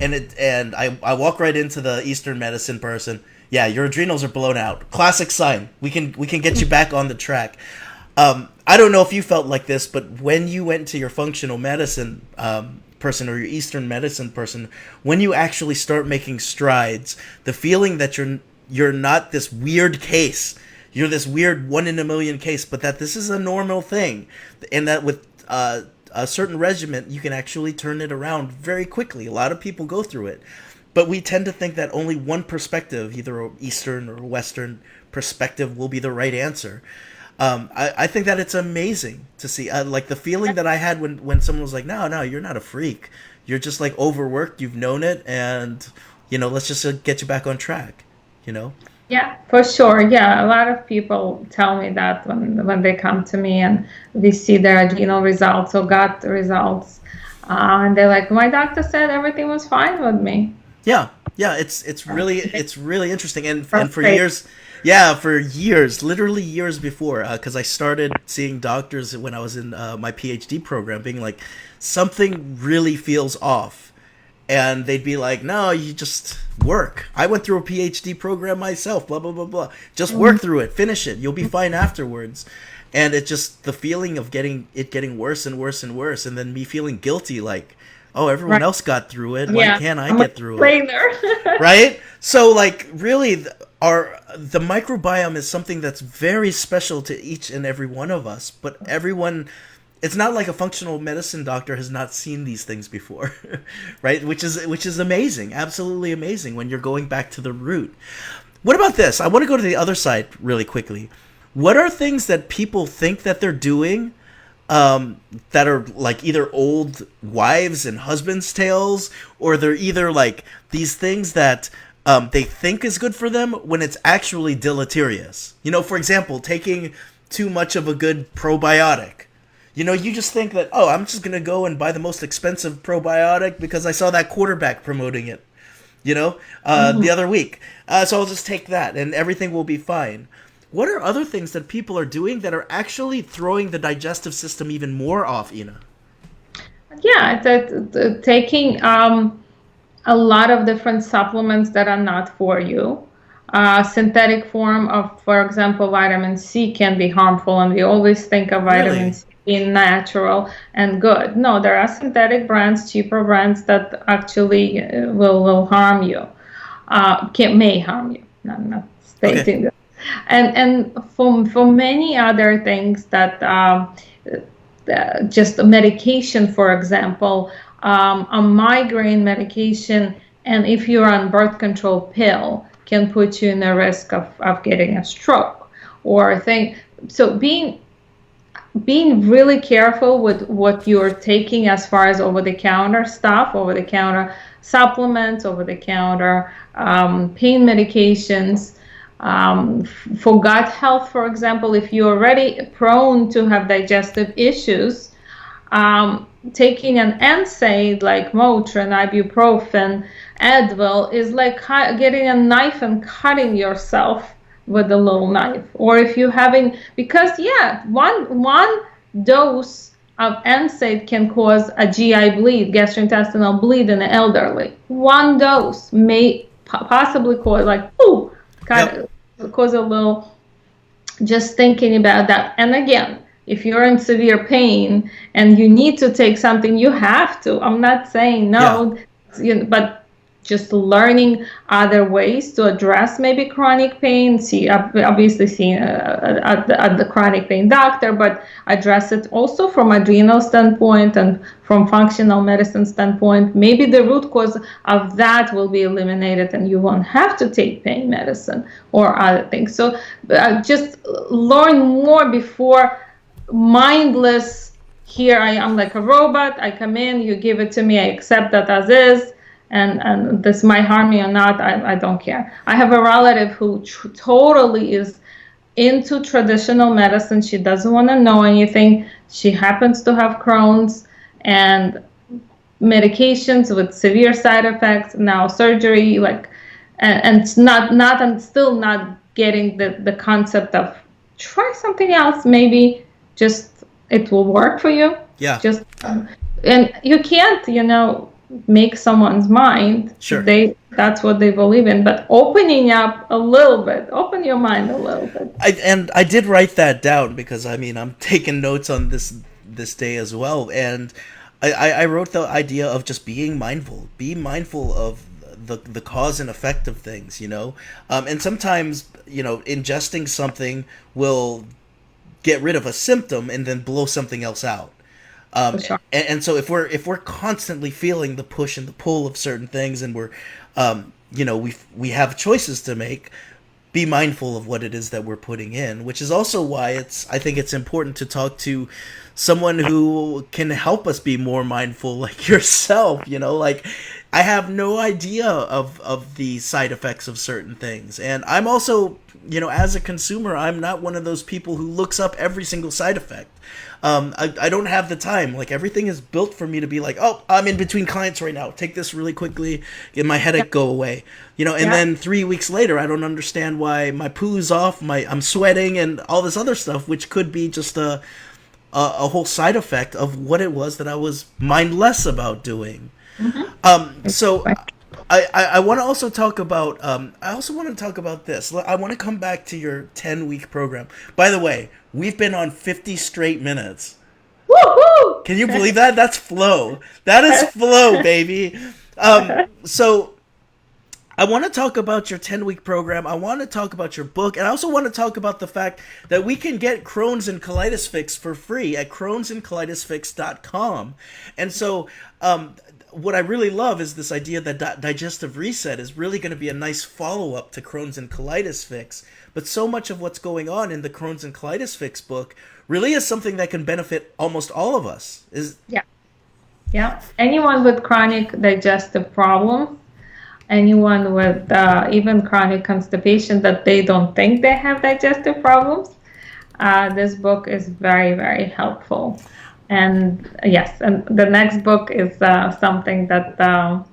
[SPEAKER 1] and I walk right into the Eastern medicine person. Yeah, your adrenals are blown out. Classic sign. We can get you back on the track. I don't know if you felt like this, but when you went to your functional medicine person or your Eastern medicine person, when you actually start making strides, the feeling that you're not this weird case, you're this weird 1 in a million case, but that this is a normal thing, and that with a certain regimen, you can actually turn it around very quickly. A lot of people go through it. But we tend to think that only one perspective, either an Eastern or Western perspective, will be the right answer. I think that it's amazing to see, like the feeling that I had when someone was like, no, you're not a freak. You're just like overworked. You've known it. And, let's just get you back on track,
[SPEAKER 2] Yeah, for sure. Yeah, a lot of people tell me that when they come to me and we see their adrenal results or gut results, and they're like, "My doctor said everything was fine with me."
[SPEAKER 1] Yeah, yeah, it's really interesting, and for
[SPEAKER 2] Frustrating.
[SPEAKER 1] years, yeah, for years, literally years before, because I started seeing doctors when I was in my PhD program, being like, something really feels off, and they'd be like, no, you just work. I went through a PhD program myself, blah blah blah blah. Just
[SPEAKER 2] Mhm.
[SPEAKER 1] work through it, finish it, you'll be fine afterwards. And it just the feeling of getting worse and worse and worse, and then me feeling guilty, like, oh, everyone
[SPEAKER 2] Right.
[SPEAKER 1] else got through it. Why
[SPEAKER 2] Yeah,
[SPEAKER 1] can't I
[SPEAKER 2] I'm a
[SPEAKER 1] get through it?
[SPEAKER 2] trainer.
[SPEAKER 1] Right? So like really our the microbiome is something that's very special to each and every one of us, but everyone it's not like a functional medicine doctor has not seen these things before. Right? Which is amazing. Absolutely amazing when you're going back to the root. What about this? I want to go to the other side really quickly. What are things that people think that they're doing that are like either old wives and husbands' tales, or they're either like these things that they think is good for them when it's actually deleterious. You know, for example, taking too much of a good probiotic. You know, you just think that, oh, I'm just going to go and buy the most expensive probiotic because I saw that quarterback promoting it, the
[SPEAKER 2] Mhm.
[SPEAKER 1] other week. So I'll just take that and everything will be fine. What are other things that people are doing that are actually throwing the digestive system even more off, Ina?
[SPEAKER 2] Yeah, taking a lot of different supplements that are not for you. Synthetic form of, for example, vitamin C can be harmful, and we always think of vitamin
[SPEAKER 1] Really?
[SPEAKER 2] C being natural and good. No, there are synthetic brands, cheaper brands that actually will harm you, may harm you. I'm not
[SPEAKER 1] Okay.
[SPEAKER 2] stating that. And for many other things that just medication, for example, a migraine medication, and if you're on birth control pill, can put you in a risk of getting a stroke or a thing. So being really careful with what you're taking as far as over-the-counter stuff, over-the-counter supplements, over-the-counter pain medications. For gut health, for example, if you're already prone to have digestive issues, taking an NSAID like Motrin, ibuprofen, Advil is like getting a knife and cutting yourself with a little knife. Or if you're having, because yeah, one dose of NSAID can cause a GI bleed, gastrointestinal bleed in the elderly. One dose may possibly cause like, ooh,
[SPEAKER 1] Yep.
[SPEAKER 2] kind of cause a little, just thinking about that. And again, if you're in severe pain and you need to take something, you have to. I'm not saying
[SPEAKER 1] Yeah.
[SPEAKER 2] no, but just learning other ways to address maybe chronic pain. See, obviously seeing at the chronic pain doctor, but address it also from adrenal standpoint and from functional medicine standpoint. Maybe the root cause of that will be eliminated, and you won't have to take pain medicine or other things. So just learn more before mindless. Here I am like a robot. I come in, you give it to me, I accept that as is, and this might harm me or not, I don't care. I have a relative who totally is into traditional medicine. She doesn't want to know anything. She happens to have Crohn's and medications with severe side effects, now surgery, like, and it's not and still not getting the concept of try something else, maybe just it will work for you.
[SPEAKER 1] Yeah.
[SPEAKER 2] Just and you can't, make someone's mind.
[SPEAKER 1] Sure.
[SPEAKER 2] That's what they believe in, but opening up a little bit, open your mind a little bit.
[SPEAKER 1] I did write that down because I mean I'm taking notes on this day as well, and I wrote the idea of just being mindful. Be mindful of the cause and effect of things, and sometimes ingesting something will get rid of a symptom and then blow something else out.
[SPEAKER 2] For sure.
[SPEAKER 1] And so if we're constantly feeling the push and the pull of certain things, and we have choices to make, be mindful of what it is that we're putting in, which is also why I think it's important to talk to someone who can help us be more mindful, like yourself. Like I have no idea of the side effects of certain things. And I'm also, as a consumer, I'm not one of those people who looks up every single side effect. I don't have the time. Like, everything is built for me to be like, oh, I'm in between clients right now. Take this really quickly, get my headache go away. And then 3 weeks later, I don't understand why my poo's off, I'm sweating and all this other stuff, which could be just a whole side effect of what it was that I was mindless about doing. So I want to also talk about this. I want to come back to your 10-week program. By the way, we've been on 50 straight minutes.
[SPEAKER 2] Woohoo!
[SPEAKER 1] Can you believe that? That's flow. That is flow, baby. So I want to talk about your 10-week program. I want to talk about your book. And I also want to talk about the fact that we can get Crohn's and Colitis Fix for free at crohnsandcolitisfix.com. And so what I really love is this idea that Digestive Reset is really going to be a nice follow-up to Crohn's and Colitis Fix. But so much of what's going on in the Crohn's and Colitis Fix book really is something that can benefit almost all of us.
[SPEAKER 2] Yeah. Anyone with chronic digestive problems, anyone with even chronic constipation that they don't think they have digestive problems, this book is very, very helpful. And yes, and the next book is something that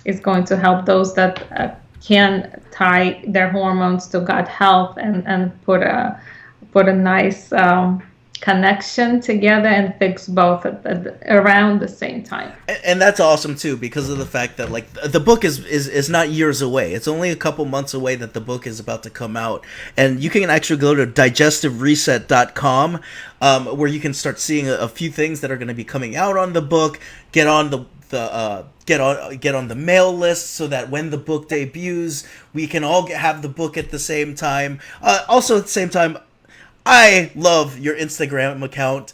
[SPEAKER 2] is going to help those that can tie their hormones to gut health and put a nice connection together and fix both around the same time.
[SPEAKER 1] And that's awesome too, because of the fact that like the book is not years away. It's only a couple months away that the book is about to come out, and you can actually go to digestivereset.com where you can start seeing a few things that are going to be coming out on the book. Get on the mail list so that when the book debuts, we can all have the book at the same time. Also at the same time, I love your Instagram account.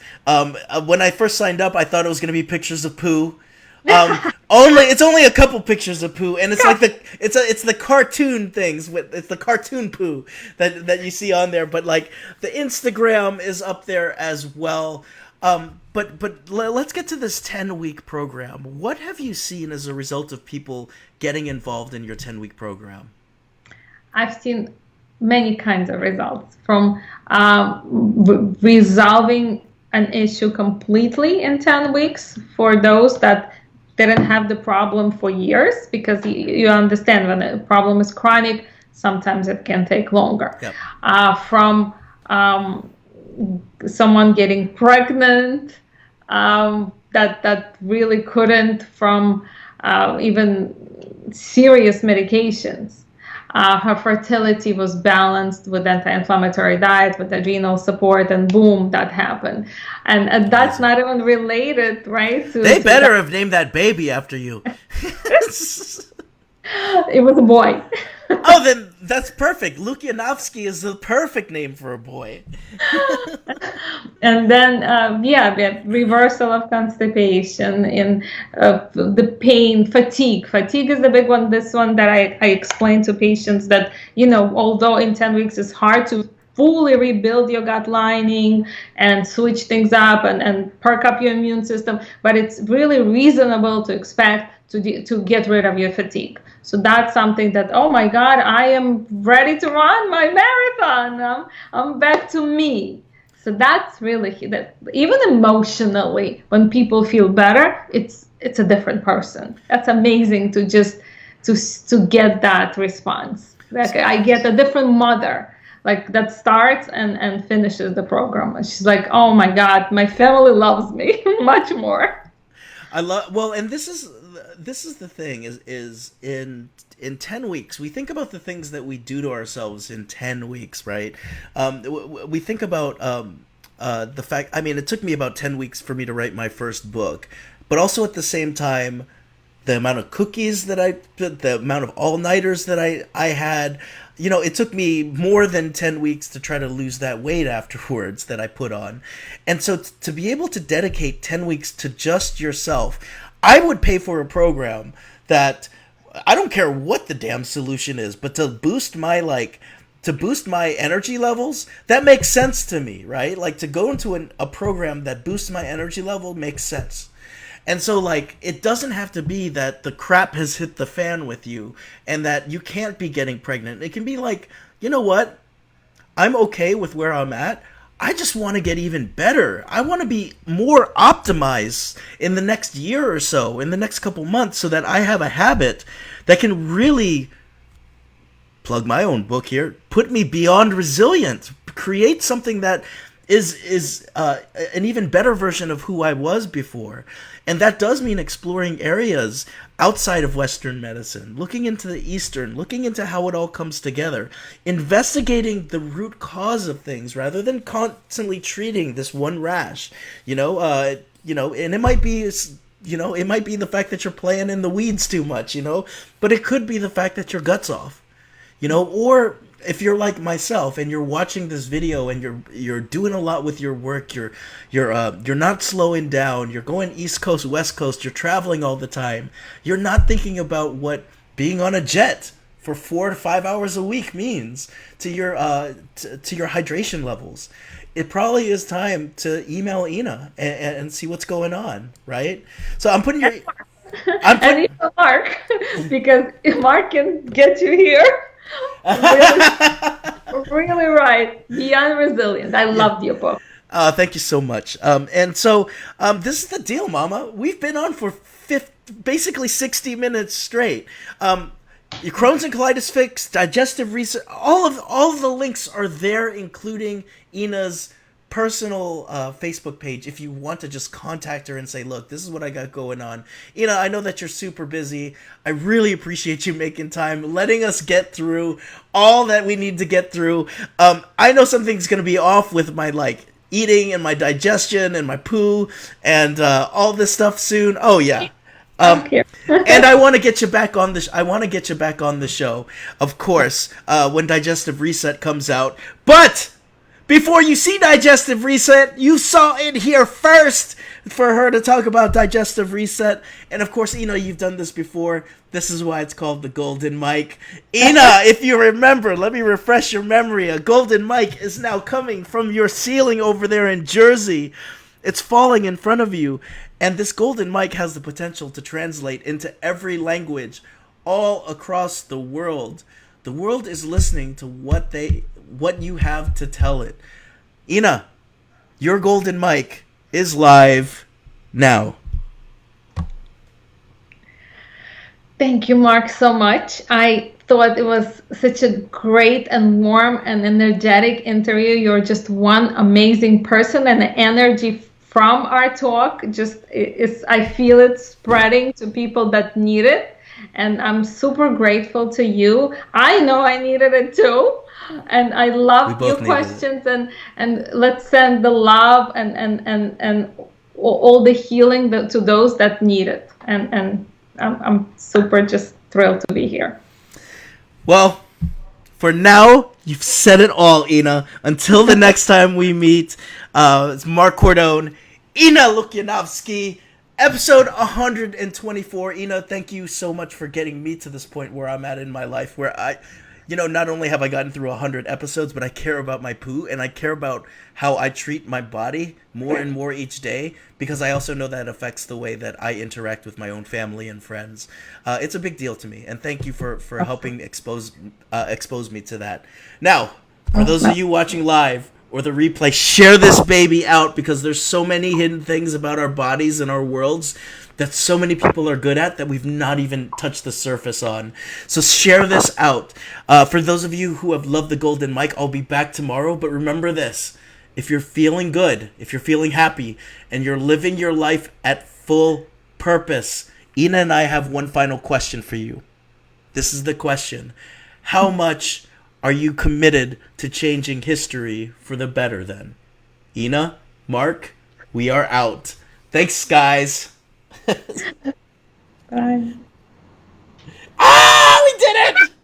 [SPEAKER 1] When I first signed up, I thought it was going to be pictures of poo. It's only a couple pictures of poo, and it's like it's the cartoon things it's the cartoon poo that you see on there. But like the Instagram is up there as well. But let's get to this 10-week program. What have you seen as a result of people getting involved in your 10-week program?
[SPEAKER 2] I've seen many kinds of results, from resolving an issue completely in 10 weeks for those that didn't have the problem for years, because you understand when a problem is chronic, sometimes it can take longer.
[SPEAKER 1] Yep.
[SPEAKER 2] From someone getting pregnant that really couldn't, from even serious medications. Her fertility was balanced with anti-inflammatory diet, with adrenal support, and boom, that happened. And that's not even related, right?
[SPEAKER 1] They better have named that baby after you.
[SPEAKER 2] It was a boy.
[SPEAKER 1] Oh, then that's perfect. Lukyanovsky is the perfect name for a boy.
[SPEAKER 2] And then, we have reversal of constipation, in the pain, fatigue. Fatigue is the big one. This one that I explain to patients that, although in 10 weeks it's hard to fully rebuild your gut lining and switch things up and perk up your immune system, but it's really reasonable to expect to get rid of your fatigue. So that's something that, oh my God, I am ready to run my marathon. I'm back to me. So that's really that. Even emotionally, when people feel better, it's a different person. That's amazing to get that response. Like, I get a different mother, like, that starts and finishes the program. And she's like, oh my God, my family loves me much more.
[SPEAKER 1] And this is the thing is in 10 weeks, we think about the things that we do to ourselves in 10 weeks, right? We think about the fact, it took me about 10 weeks for me to write my first book, but also at the same time, the amount of cookies the amount of all-nighters that I had, it took me more than 10 weeks to try to lose that weight afterwards that I put on. And so to be able to dedicate 10 weeks to just yourself, I would pay for a program that, I don't care what the damn solution is, but to boost my energy levels, that makes sense to me, right? Like, to go into a program that boosts my energy level makes sense. And so, like, it doesn't have to be that the crap has hit the fan with you and that you can't be getting pregnant. It can be like, you know what? I'm okay with where I'm at. I just want to get even better. I want to be more optimized in the next year or so, in the next couple months, so that I have a habit that can really, plug my own book here, put me beyond resilient, create something that is an even better version of who I was before. And that does mean exploring areas outside of Western medicine, looking into the Eastern, looking into how it all comes together, investigating the root cause of things rather than constantly treating this one rash. And it might be, it might be the fact that you're playing in the weeds too much, but it could be the fact that your gut's off, or if you're like myself and you're watching this video and you're doing a lot with your work, you're not slowing down, you're going East Coast, West Coast, you're traveling all the time, you're not thinking about what being on a jet for 4 to 5 hours a week means to your to your hydration levels. It probably is time to email Ina and see what's going on, right? So I'm putting your
[SPEAKER 2] and even Mark, because Mark can get you here. Really right. Beyond Resilient. I loved your book.
[SPEAKER 1] Thank you so much. And so this is the deal, Mama. We've been on for basically 60 minutes straight. Your Crohn's and colitis fix, digestive research, all of the links are there, including Ina's personal Facebook page if you want to just contact her and say, look, this is what I got going on. Ina, I know that you're super busy. I really appreciate you making time, letting us get through all that we need to get through. I know something's going to be off with my eating and my digestion and my poo and all this stuff soon. Oh yeah. And I want to get you back on the I want to get you back on the show, of course, when Digestive Reset comes out. But before you see Digestive Reset, you saw it here first for her to talk about Digestive Reset. And of course, Ina, you've done this before. This is why it's called the Golden Mic. Ina, if you remember, let me refresh your memory. A golden mic is now coming from your ceiling over there in Jersey. It's falling in front of you. And this golden mic has the potential to translate into every language all across the world. The world is listening to what you have to tell it. Ina, your golden mic is live now.
[SPEAKER 2] Thank you, Mark, so much. I thought it was such a great and warm and energetic interview. You're just one amazing person, and the energy from our talk I feel it spreading to people that need it. And I'm super grateful to you. I know I needed it too. And I love your questions, and let's send the love and all the healing to those that need it. And I'm super just thrilled to be here.
[SPEAKER 1] Well, for now, you've said it all, Ina. Until the next time we meet, it's Marc Cordon, Ina Lukyanovsky, episode 124. Ina, thank you so much for getting me to this point where I'm at in my life, where I, not only have I gotten through 100 episodes, but I care about my poo, and I care about how I treat my body more and more each day, because I also know that it affects the way that I interact with my own family and friends. It's a big deal to me, and thank you for helping expose me to that. Now, for those of you watching live or the replay, share this baby out, because there's so many hidden things about our bodies and our worlds that so many people are good at that we've not even touched the surface on. So share this out. For those of you who have loved the Golden Mic, I'll be back tomorrow. But remember this, if you're feeling good, if you're feeling happy, and you're living your life at full purpose, Ina and I have one final question for you. This is the question. How much are you committed to changing history for the better then? Ina, Mark, we are out. Thanks, guys.
[SPEAKER 2] Bye.
[SPEAKER 1] Ah, we did it!